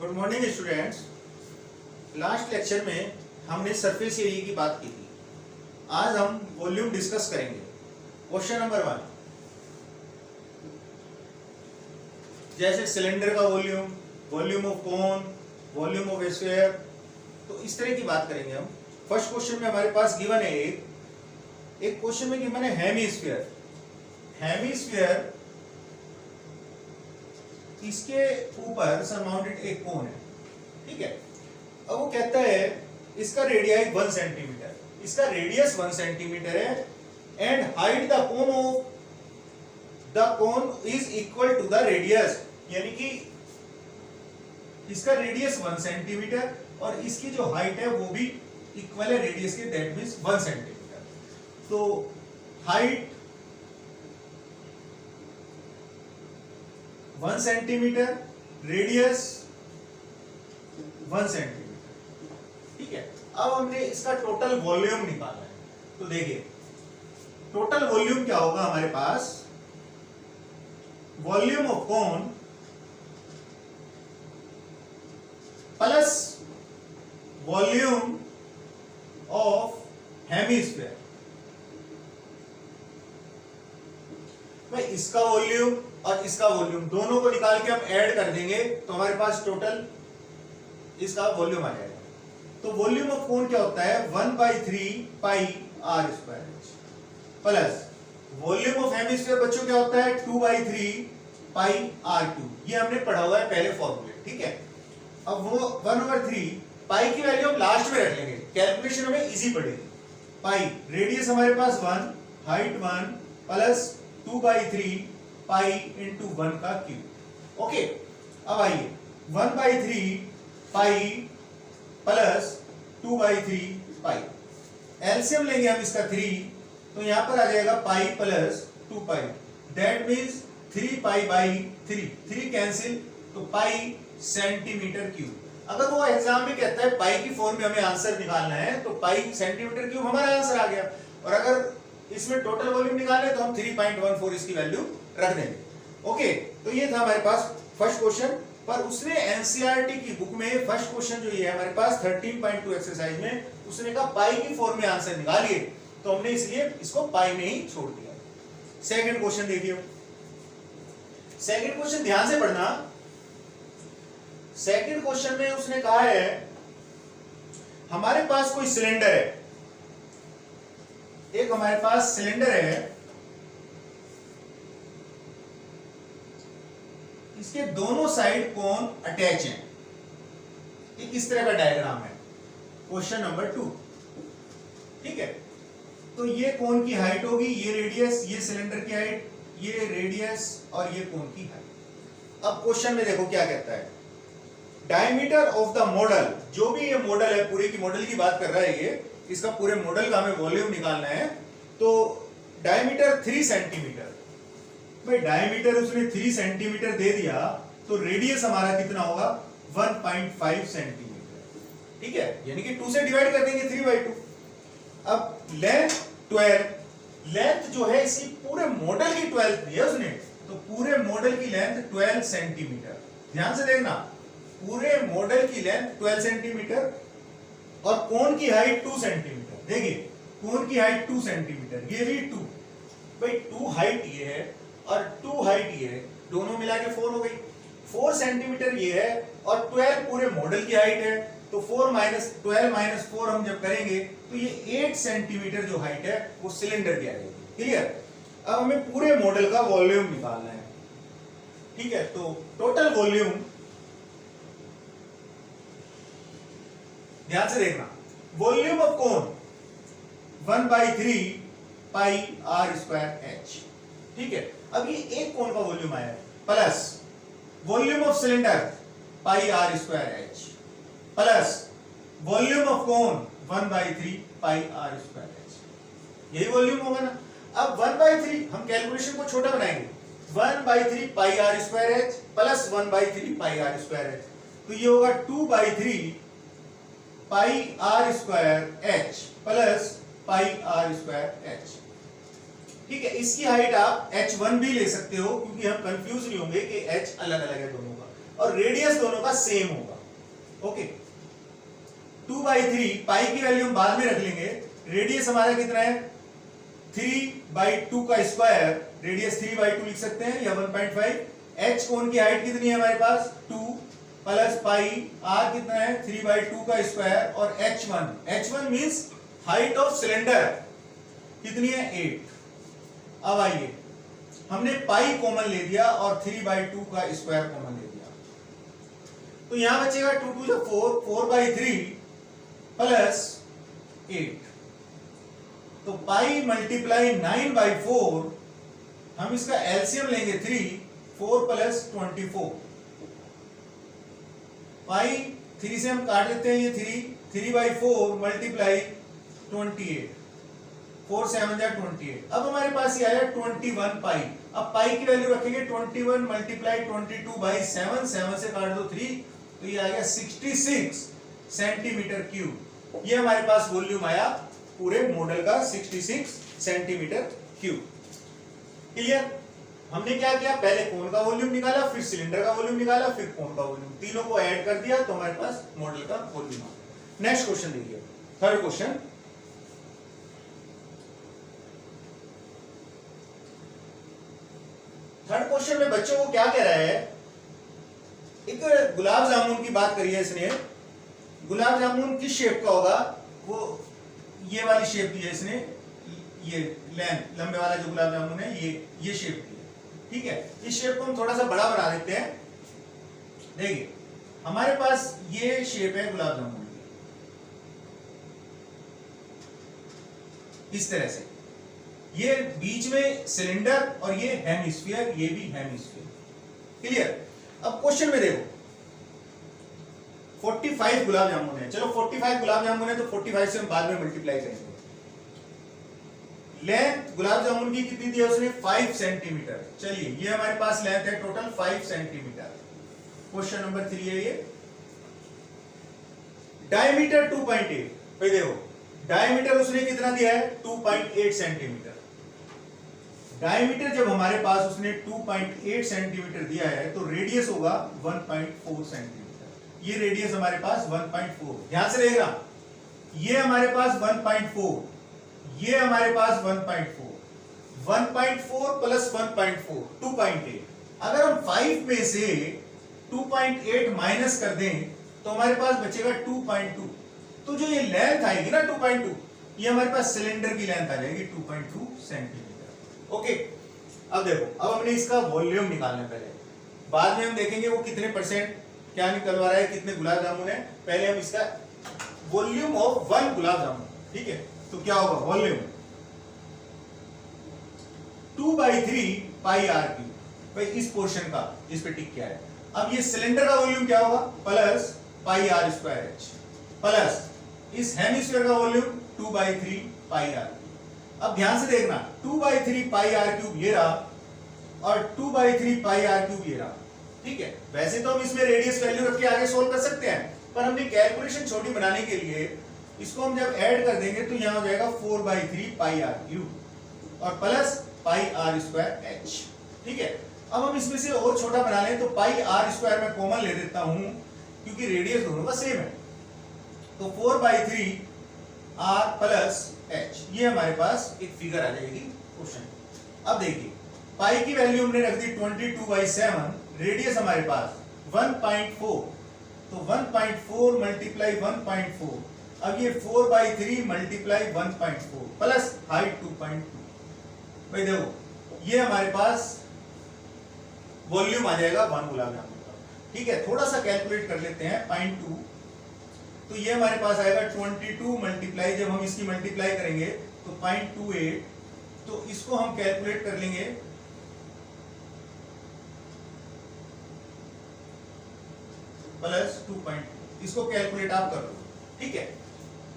Good morning students. Last lecture में हमने surface area की बात की थी। आज हम वॉल्यूम डिस्कस करेंगे। क्वेश्चन नंबर 1, जैसे सिलेंडर का volume, volume of cone, volume of sphere, तो इस तरह की बात करेंगे हम। फर्स्ट क्वेश्चन में हमारे पास गिवन है एक क्वेश्चन में गिवन है हेमीस्फीयर। हेमीस्फीयर, इसके ऊपर सरमाउंटेड एक कोन है, ठीक है। अब वो कहता है इसका रेडियस 1 सेंटीमीटर, इसका रेडियस 1 सेंटीमीटर है and height the cone of the cone is equal to the radius, यानी कि इसका रेडियस 1 सेंटीमीटर और इसकी जो हाइट है वो भी इक्वल है रेडियस के, दैट मींस 1 सेंटीमीटर। तो हाइट 1 सेंटीमीटर, रेडियस 1 सेंटीमीटर, ठीक है। अब हमने इसका टोटल वॉल्यूम निकालना है। तो देखिए टोटल वॉल्यूम क्या होगा हमारे पास, volume of cone plus volume of hemisphere. भाई इसका वॉल्यूम और इसका वॉल्यूम दोनों को निकाल के हम ऐड कर देंगे तो हमारे पास टोटल इसका वॉल्यूम आ जाएगा। तो वॉल्यूम ऑफ कोन क्या होता है 1/3 pi r square plus volume of hemisphere बच्चों क्या होता है 2/3 पाई आर क्यूब। ये हमने पढ़ा हुआ है पहले फॉर्मूले, ठीक है। अब वो 1/3 पाई की वैल्यू हम लास्ट में रख लेंगे, कैलकुलेशन हमें इजी पड़ेगी। पाई रेडियस हमारे पास 1, हाइट 1 प्लस 2/3 पाई इंटू 1 का क्यूब। ओके, अब आइए 1/3 पाई प्लस 2/3 पाई, एलसीएम लेंगे हम इसका 3, तो यहां पर आ जाएगा pi plus 2 pi, that means 3 pi by 3 cancel, तो पाई सेंटीमीटर क्यूब। अगर वो एग्जाम में कहता है पाई की फॉर्म में हमें आंसर निकालना है तो पाई सेंटीमीटर क्यूब हमारा आंसर आ गया। और अगर इसमें टोटल वॉल्यूम निकालना है तो हम 3.14 इसकी वैल्यू रख देंगे। ओके, तो ये था हमारे पास फर्स्ट क्वेश्चन। पर उसने एनसीईआरटी की बुक में फर्स्ट क्वेश्चन जो ये है हमारे पास 13.2 एक्सरसाइज में उसने कहा पाई की फॉर्म में आंसर निकालिए, तो हमने इसलिए इसको पाई में ही छोड़ दिया। सेकंड क्वेश्चन देखिए, सेकंड क्वेश्चन ध्यान से पढ़ना। सेकंड क्वेश्चन में उसने कहा है हमारे पास कोई सिलेंडर है, एक हमारे पास सिलेंडर है, इसके दोनों साइड कोन अटैच हैं। एक इस तरह का डायग्राम है, क्वेश्चन नंबर 2, ठीक है। तो ये कोन की हाइट होगी, ये रेडियस, ये सिलेंडर की हाइट, ये रेडियस और ये कोन की हाइट। अब क्वेश्चन में देखो क्या कहता है, डायमीटर ऑफ द मॉडल, जो भी ये मॉडल है पूरे की मॉडल की बात कर रहा है ये, इसका पूरे मॉडल का हमें वॉल्यूम निकालना है। तो डायमीटर 3 सेंटीमीटर, भाई डायमीटर उसने 3 सेंटीमीटर दे दिया तो रेडियस हमारा कितना होगा 1.5 सेंटीमीटर, ठीक है, यानी कि 2 से डिवाइड कर देंगे 3/2। अब लेंथ 12, लेंथ जो है इसकी पूरे मॉडल की 12 दी है उसने, तो पूरे मॉडल की लेंथ 12 सेंटीमीटर। ध्यान से देखना, पूरे मॉडल की लेंथ 12 सेंटीमीटर और कोन की हाइट 2 सेंटीमीटर। देखिए कोन की हाइट 2 सेंटीमीटर, ये भी 2, भाई 2 हाइट ये है और 2 हाइट ये है, दोनों मिला के 4 हो गई। 4 सेंटीमीटर ये है और 12 पूरे मॉडल की हाइट है, तो 12 - 4 हम जब करेंगे तो ये 8 सेंटीमीटर जो हाइट है वो सिलेंडर की आ जाएगी। क्लियर। अब हमें पूरे मॉडल का वॉल्यूम निकालना है, ठीक है। तो टोटल वॉल्यूम ध्यान से देखना, volume of cone 1/3 pi r square H, ठीक है। अब ये एक कोन का वॉल्यूम आया है plus volume of cylinder pi r square H plus volume of cone 1/3 pi r square h, यही वॉल्यूम होगा ना। अब 1/3 हम कैलकुलेशन को छोटा बनाएंगे, 1/3 pi r square H plus 1/3 pi r square H, तो ये होगा 2/3 pi r square H plus pi r square H, ठीक है। इसकी हाइट आप h1 भी ले सकते हो क्योंकि हम कंफ्यूज नहीं होंगे कि h अलग अलग है दोनों का। और रेडियस दोनों का सेम होगा। ओके, 2/3 पाई की वैल्यू हम बाद में रख लेंगे। रेडियस हमारा कितना है 3/2 का स्क्वायर, रेडियस 3/2 लिख सकते हैं या 1.5। एच कोन की हाइट कितनी है हमारे पास 2 प्लस पाई आर कितना है 3/2 का स्क्वायर और h1 means height of cylinder कितनी है 8। अब आइए हमने पाई कॉमन ले दिया और 3/2 का स्क्वायर कॉमन ले दिया, तो यहां बचेगा 2 2 जो 4/3 प्लस 8, तो पाई मल्टीप्लाई 9/4, हम इसका एलसीएम लेंगे 3, 4 प्लस 24, पाई 3 से हम काट लेते हैं ये 3/4 मल्टीप्लाई 28, 4 7 जा 28। अब हमारे पास ये आया 21 पाई। अब पाई की वैल्यू रखेंगे 21 मल्टीप्लाई 22/7, 7 से काट दो 3, तो ये आएगा 66 सेंटीमीटर क्यूब। ये हमारे पास वॉल्यूम आया पूरे मॉडल का 66 सेंटीमीटर क्यूब। क्लियर? हमने क्या किया, पहले कोन का वॉल्यूम निकाला, फिर सिलेंडर का वॉल्यूम निकाला, फिर कोन का वॉल्यूम, तीनों को ऐड कर दिया तो हमारे पास मॉडल का वॉल्यूम आ गया। नेक्स्ट क्वेश्चन देखिए, थर्ड क्वेश्चन। थर्ड क्वेश्चन में बच्चों को क्या कह रहा है, एक गुलाब जामुन की बात करी है इसने। गुलाब जामुन किस शेप का होगा, वो ये वाली शेप दी है इसने, ये लेंथ लंबे वाला जो गुलाब जामुन है ये शेप दी है, ठीक है। इस शेप को हम थोड़ा सा बड़ा बना देते हैं। देखिए हमारे पास ये शेप है गुलाब जामुन की, इस तरह से, ये बीच में सिलेंडर और ये हेमिस्फीयर, ये भी हेमिस्फीयर। क्लियर? अब क्वेश्चन में देखो 45 गुलाब जामुन है, चलो 45 गुलाब जामुन है तो 45 से हम बाद में मल्टीप्लाई करेंगे। लेंथ गुलाब जामुन की कितनी दी है उसने 5 सेंटीमीटर। चलिए ये हमारे पास लेंथ है टोटल 5 सेंटीमीटर। क्वेश्चन नंबर 3 है ये। डायमीटर 2.8, भाई देखो डायमीटर उसने कितना दिया है 2.8 सेंटीमीटर। डायमीटर जब हमारे पास उसने 2.8 सेंटीमीटर दिया है तो रेडियस होगा 1.4 सेंटीमीटर। ये रेडियस हमारे पास 1.4, ध्यान से देखना, ये हमारे पास 1.4, ये हमारे पास 1.4, 1.4 प्लस 1.4 2.8। अगर हम 5 में से 2.8 माइनस कर दें तो हमारे पास बचेगा 2.2। तो जो ये लेंथ आएगी ना 2.2, ये हमारे पास सिलेंडर की लेंथ आ जाएगी 2.2 सेंटीमीटर। ओके, अब देखो, अब हमने इसका वॉल्यूम निकालना है पहले, बाद में हम देखेंगे वो कितने परसेंट क्या निकलवा रहा है, कितने गुलाब जामुन है। पहले हम इसका वॉल्यूम ऑफ 1 गुलाब जामुन, ठीक है, तो क्या होगा वॉल्यूम 2/3 पाई आर क्यूब। भाई इस पोर्शन का इस पे टिक क्या है। अब ये सिलेंडर का वॉल्यूम क्या होगा plus pi r square H, plus इस हेमिस्फीयर का वॉल्यूम 2/3 पाई आर। अब ध्यान से देखना 2/3 पाई आर क्यूब ये रहा और 2/3 पाई आर क्यूब ये रहा, ठीक है। वैसे तो हम इसमें रेडियस वैल्यू रख के आगे सोल्व कर सकते हैं, पर हमने कैलकुलेशन छोटी बनाने के लिए इसको हम जब ऐड कर देंगे तो यहां हो जाएगा 4/3 पाई आर क्यूब और plus pi r square H, ठीक है। अब हम इसमें से और छोटा बना लें तो पाई आर स्क्वायर में कॉमन ले देता हूं क्योंकि रेडियस दोनों का सेम है, तो 4/3 आर प्लस एच, ये हमारे पास एक फिगर आ जाएगी क्वेश्चन। अब देखिए पाई की वैल्यू हमने रख दी 22/7, रेडियस हमारे पास 1.4, तो 1.4 मल्टीप्लाई 1.4, अब ये 4/3 मल्टीप्लाई 1.4 प्लस हाइट 2.2। भाई देखो ये हमारे पास वॉल्यूम आ जाएगा 1 गुलाब जामुन का, ठीक है। थोड़ा सा कैलकुलेट कर लेते हैं 0.2, तो ये हमारे पास आएगा 22 मल्टीप्लाई, जब हम इसकी मल्टीप्लाई करेंगे तो 0.28, तो इसको हम कैलकुलेट कर लेंगे प्लस 2.2, इसको कैलकुलेट आप कर लो, ठीक है।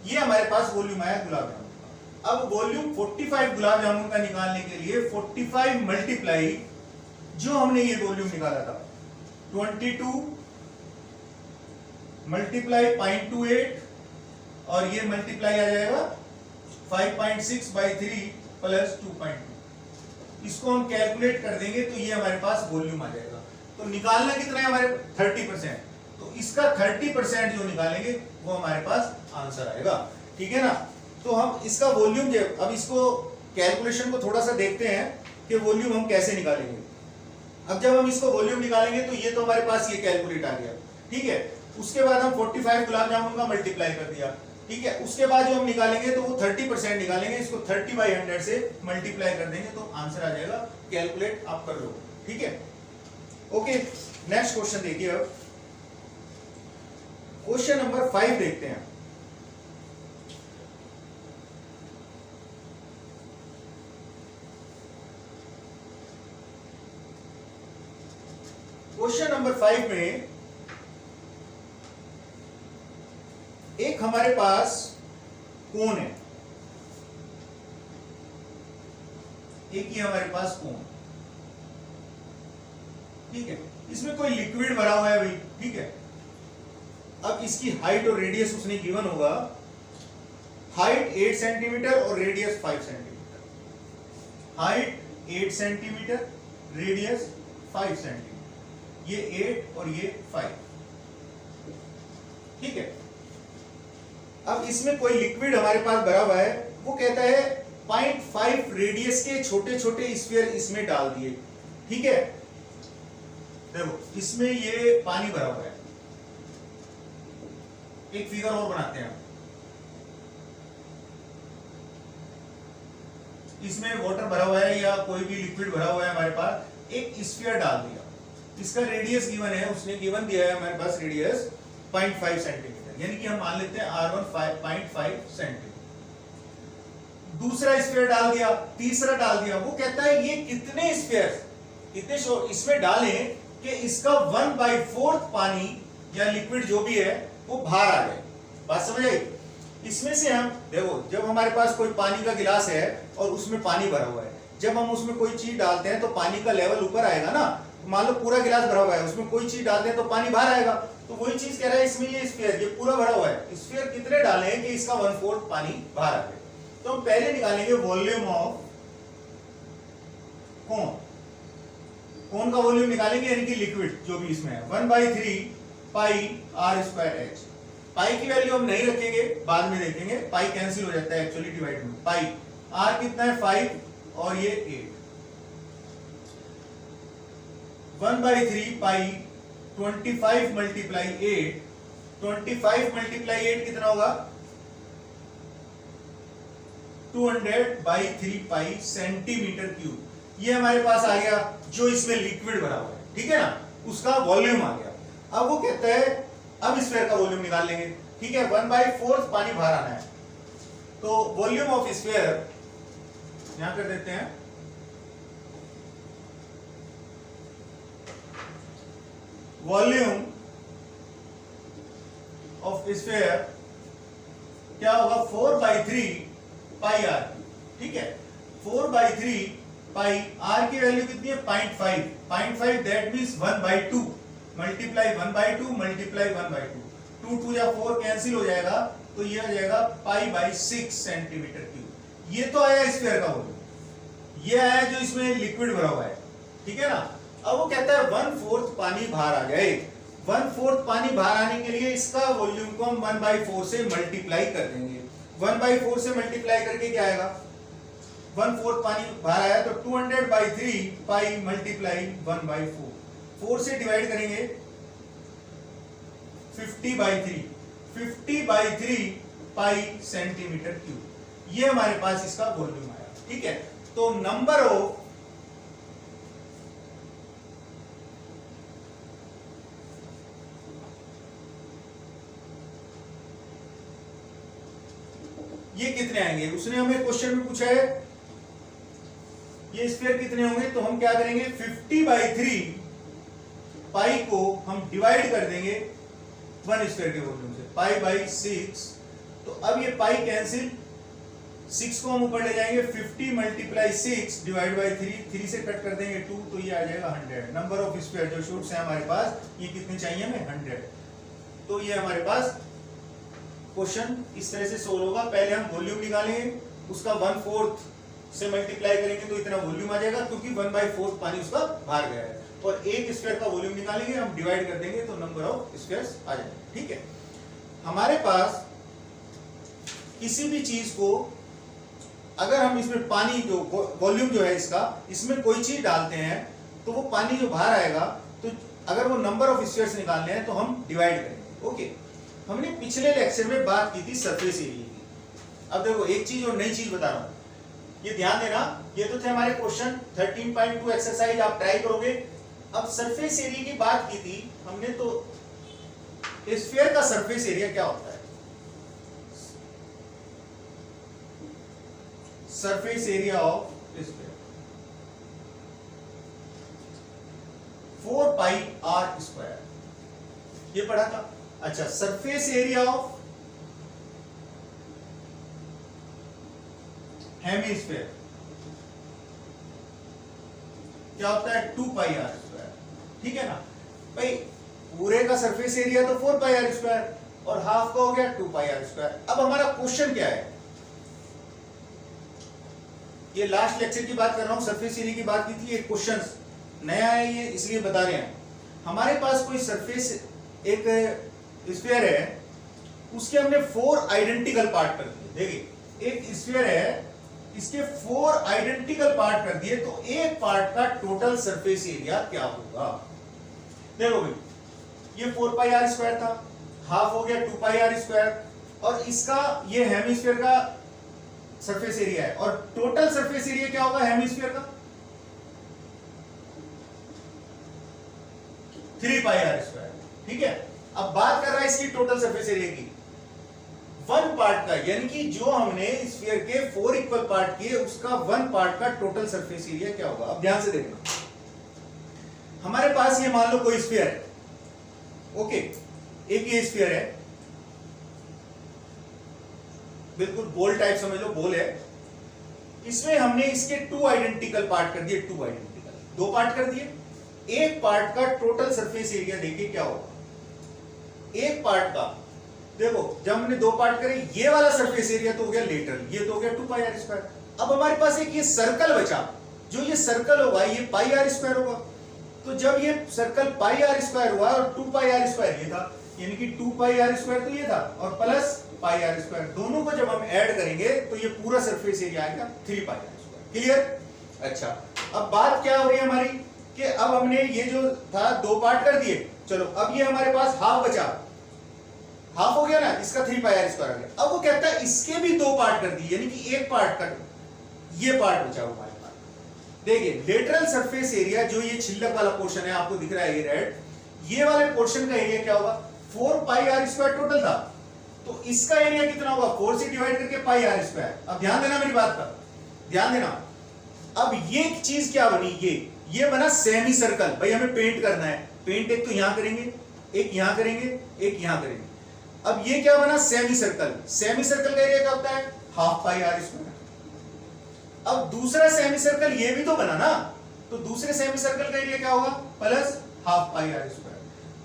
ये हमारे पास वॉल्यूम आया गुलाब जामुन का। अब वॉल्यूम 45 गुलाब जामुन का निकालने के लिए 45 मल्टीप्लाई जो हमने ये वॉल्यूम निकाला था 22 मल्टीप्लाई 0.28 और ये मल्टीप्लाई आ जाएगा 5.6/3 प्लस 2.2, इसको हम कैलकुलेट कर देंगे तो ये हमारे पास वॉल्यूम आ जाएगा। तो निकालना कितना है हमारे 30%, तो इसका 30% जो निकालेंगे वो हमारे पास आंसर आएगा। ठीक है ना। तो हम इसका वॉल्यूम, अब इसको कैलकुलेशन को थोड़ा सा देखते हैं कि वॉल्यूम हम कैसे निकालेंगे। अब जब हम इसको वॉल्यूम निकालेंगे तो ये तो हमारे पास ये कैलकुलेट आ गया। ठीक है, उसके बाद हम 45 गुलाब जामुन का मल्टीप्लाई कर दिया। ठीक है, उसके बाद जो हम निकालेंगे तो वो 30% निकालेंगे, इसको 30/100 से मल्टीप्लाई कर देंगे तो आंसर आ जाएगा। कैलकुलेट आप कर लो। ठीक है, ओके। नेक्स्ट क्वेश्चन देखिए। अब क्वेश्चन नंबर 5 देखते हैं। क्वेश्चन नंबर 5 में एक हमारे पास कोन है, एक ही हमारे पास कोन। ठीक है, इसमें कोई लिक्विड भरा हुआ है भाई। ठीक है, अब इसकी हाइट और रेडियस उसने गिवन होगा। हाइट 8 सेंटीमीटर और radius 5 centimetre. Height 8 centimetre, radius 5 centimetre, ये 8 और ये 5। ठीक है, अब इसमें कोई लिक्विड हमारे पास भरा हुआ है। वो कहता है 0.5 रेडियस के छोटे छोटे स्फीयर इसमें डाल दिए। ठीक है, देखो इसमें ये पानी भरा हुआ है। एक फिगर और बनाते हैं, इसमें वाटर भरा हुआ है या कोई भी लिक्विड भरा हुआ है हमारे पास। एक स्फीयर डाल दिया, इसका रेडियस गिवन है, उसने गिवन दिया है हमारे पास रेडियस 0.5 सेंटीमीटर, यानी कि हम मान लेते हैं R1 0.5 सेंटीमीटर। दूसरा स्फीयर डाल दिया, तीसरा डाल दिया। वो कहता है ये कितने स्फीयर कितने इसमें डालें कि इसका 1/4 पानी या लिक्विड जो भी है वो बाहर आ जाए। बात समझ आई? इसमें से हम देखो, जब हमारे पास कोई पानी का गिलास है और उसमें पानी भरा हुआ है, जब हम उसमें कोई चीज डालते हैं तो पानी का लेवल ऊपर आएगा ना। मान लो पूरा गिलास भरा हुआ है, उसमें कोई चीज डालते हैं तो पानी बाहर आएगा। तो वही चीज कह रहा है, इसमें ये स्फीयर ये पूरा भरा हुआ है, स्फीयर कितने डाले हैं कि इसका 1/4 पानी बाहर आ जाए। तो हम पहले निकालेंगे वॉल्यूम ऑफ कोन। कोन का वॉल्यूम निकालेंगे, यानी कि लिक्विड जो भी इसमें है। 1/3 पाई r²h। पाई की वैल्यू हम नहीं रखेंगे, बाद में देखेंगे। पाई कैंसिल हो जाता है एक्चुअली डिवाइड में। पाई r कितना है 5 और ये 8। 1/3 पाई 25 मल्टीप्लाई 8। 25 मल्टीप्लाई 8 कितना होगा? 200/3 पाई सेंटीमीटर क्यूब। ये हमारे पास आ गया जो इसमें लिक्विड भरा हुआ है। ठीक है ना, उसका वॉल्यूम आ गया। अब वो कहता है अब स्फीयर का वॉल्यूम निकाल लेंगे। ठीक है, 1/4 पानी बाहर आना है, तो वॉल्यूम ऑफ स्फीयर यहां कर देते हैं। वॉल्यूम ऑफ स्फीयर क्या होगा? 4/3 पाई r। ठीक है, 4/3 पाई r की वैल्यू कितनी है? 0.5। 0.5 दैट मींस 1/2 मल्टीप्लाई 1/2 मल्टीप्लाई 1/2। 2 2 या 4 कैंसिल हो जाएगा, तो ये आ जाएगा π/6 सेंटीमीटर क्यूब। ये तो आया स्फीयर का वॉल्यूम, ये आया जो इसमें लिक्विड भरा हुआ है। ठीक है ना। अब वो कहता है 1/4 पानी बाहर आ जाए। 1/4 पानी बाहर आने के लिए इसका वॉल्यूम को हम 1/4 से मल्टीप्लाई कर देंगे। 1/4 से मल्टीप्लाई करके क्या आएगा? 1/4 पानी बाहर आया तो 200/3 पाई मल्टीप्लाई 1/4। 4 से डिवाइड करेंगे 50/3। 50/3 पाई सेंटीमीटर क्यूब। ये हमारे पास इसका वॉल्यूम आया। ठीक है, तो नंबर ऑफ ये कितने आएंगे? उसने हमें क्वेश्चन में पूछा है ये स्फीयर कितने होंगे, तो हम क्या करेंगे? 50/3 पाई को हम डिवाइड कर देंगे 1 स्फीयर के वॉल्यूम से, π/6। तो अब ये पाई कैंसिल, 6 को हम ऊपर ले जाएंगे। 50 मल्टीप्लाई 6 डिवाइड बाई 3 से कट कर देंगे 2, तो ये आ जाएगा 100। नंबर ऑफ स्फीयर जो शूट्स है हमारे पास, ये कितने चाहिए हमें? 100। तो ये हमारे पास क्वेश्चन इस तरह से सोल्व होगा। पहले हम वॉल्यूम निकालेंगे, उसका 1/4 से मल्टीप्लाई करेंगे तो इतना वॉल्यूम आ जाएगा, क्योंकि 1/4 पानी उसका बाहर गया है। और एक स्फीयर का वॉल्यूम निकालेंगे, हम डिवाइड कर देंगे तो नंबर ऑफ स्फीयर्स आ जाएंगे। ठीक है, हमारे पास किसी भी चीज को अगर हम इसमें पानी जो वॉल्यूम जो है इसका, इसमें कोई चीज डालते हैं तो वो पानी जो बाहर आएगा, तो अगर वो नंबर ऑफ स्फीयर्स निकालने हैं तो हम डिवाइड करेंगे। ओके, हमने पिछले लेक्चर में बात की थी सरफेस एरिया की। अब देखो एक चीज और नई चीज बता रहा हूं, ये ध्यान देना, ये तो थे हमारे क्वेश्चन 13.2 एक्सरसाइज, आप ट्राई करोगे। अब सरफेस एरिया की बात की थी हमने, तो स्फीयर का सरफेस एरिया क्या होता है? Surface area of sphere 4 pi r square, ये पढ़ा था। अच्छा, सरफेस एरिया ऑफ हेमिस्फीयर क्या होता है? 2 पाई आर स्क्वायर। ठीक है ना भाई, पूरे का सरफेस एरिया तो 4 पाई आर स्क्वायर और हाफ का हो गया 2 पाई आर स्क्वायर। अब हमारा क्वेश्चन क्या है, ये लास्ट लेक्चर की बात कर रहा हूं, सरफेस एरिया की बात की थी, ये क्वेश्चन नया है ये इसलिए बता रहे हैं। हमारे पास कोई सरफेस एक स्फीयर है, उसके हमने 4 आइडेंटिकल पार्ट कर दिए। देखिए एक स्फीयर है, इसके 4 आइडेंटिकल पार्ट कर दिए, तो एक पार्ट का टोटल सरफेस एरिया क्या होगा? देखो भाई, ये 4 पाई आर स्क्वायर था, हाफ हो गया 2 पाई आर स्क्वायर, और इसका ये हेमिस्फीयर का सरफेस एरिया है, और टोटल सरफेस एरिया क्या होगा हेमिस्फीयर का? 3 पाई आर स्क्वायर। ठीक है, अब बात कर रहा है इसकी टोटल सरफेस एरिया की, 1 पार्ट का, यानी कि जो हमने स्फीयर के 4 इक्वल पार्ट किए, उसका 1 पार्ट का टोटल सरफेस एरिया क्या होगा? अब ध्यान से देखना, हमारे पास ये मान लो कोई स्फीयर है। ओके, एक ये स्फीयर है, बिल्कुल बॉल टाइप समझ लो, बॉल है। इसमें हमने इसके 2 आइडेंटिकल पार्ट कर दिए, 2 आइडेंटिकल 2 पार्ट कर दिए। एक पार्ट का टोटल सरफेस एरिया देखिए क्या होगा? एक पार्ट का, देखो जब हमने 2 पार्ट करे, ये वाला सरफेस एरिया तो हो गया लेटरल, ये तो हो गया 2 पाई आर स्क्वायर। अब हमारे पास एक ये सर्कल बचा, जो ये सर्कल होगा ये पाई आर स्क्वायर होगा। तो जब ये सर्कल पाई आर स्क्वायर हुआ और 2 पाई आर स्क्वायर ये था, यानी कि 2 पाई आर स्क्वायर तो ये था, और प्लस पाई आर स्क्वायर, दोनों को जब हम ऐड करेंगे तो ये पूरा सरफेस एरिया आएगा 3 पाई आर स्क्वायर। क्लियर? अच्छा, अब बात क्या हो रही है हमारी, कि अब हमने ये जो था 2 पार्ट कर दिए, चलो अब ये हमारे पास हाफ बचा, हाफ हो गया ना, इसका 3 पाई आर स्क्वायर आ गया। अब वो कहता है इसके भी 2 पार्ट कर दिए, यानी कि एक पार्ट का ये पार्ट बचा हमारे पास। देखिए लेटरल सरफेस एरिया, जो ये छिलक वाला पोर्शन है आपको दिख रहा है ये रेड, ये वाले पोर्शन का एरिया क्या होगा? 4 पाई आर स्क्वायर टोटल था, तो इसका एरिया कितना होगा? 4 से डिवाइड करके पाई आर स्क्वायर। अब ध्यान देना मेरी बात का, ध्यान देना। अब ये चीज क्या बनी? ये बना सेमी सर्कल। भाई हमें पेंट करना है, पेंट एक तो यहां करेंगे, एक यहां करेंगे, एक यहां करेंगे। अब ये क्या बना? Semicircle. सेमी सर्कल का एरिया क्या होता है? Half pi r square. अब दूसरा सेमी सर्कल ये भी तो बना ना, तो दूसरे सेमी सर्कल का एरिया क्या होगा? Plus half pi r square.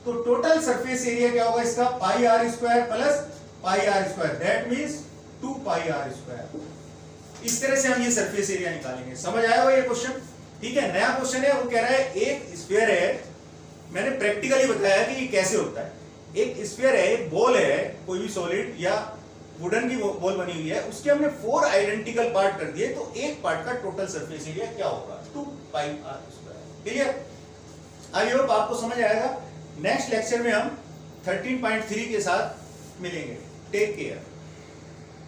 तो टोटल सरफेस एरिया क्या होगा इसका? Pi r square plus pi r square, that means 2 pi r square. इस तरह से हम ये सरफेस एरिया निकालेंगे। समझ आया हो ये क्वेश्चन? ठीक है, नया क्वेश्चन है। वो कह रहा है एक स्फीयर है, मैंने प्रैक्टिकली बताया कि ये कैसे होता है। एक स्फीयर है, एक बॉल है, कोई भी सॉलिड या वुडन की बॉल बनी हुई है, उसके हमने 4 आइडेंटिकल पार्ट कर दिए, तो एक पार्ट का टोटल सरफेस एरिया क्या होगा? 2 pi r square. Clear? I hope आपको समझ आएगा। नेक्स्ट लेक्चर में हम 13.3 के साथ मिलेंगे। Take care.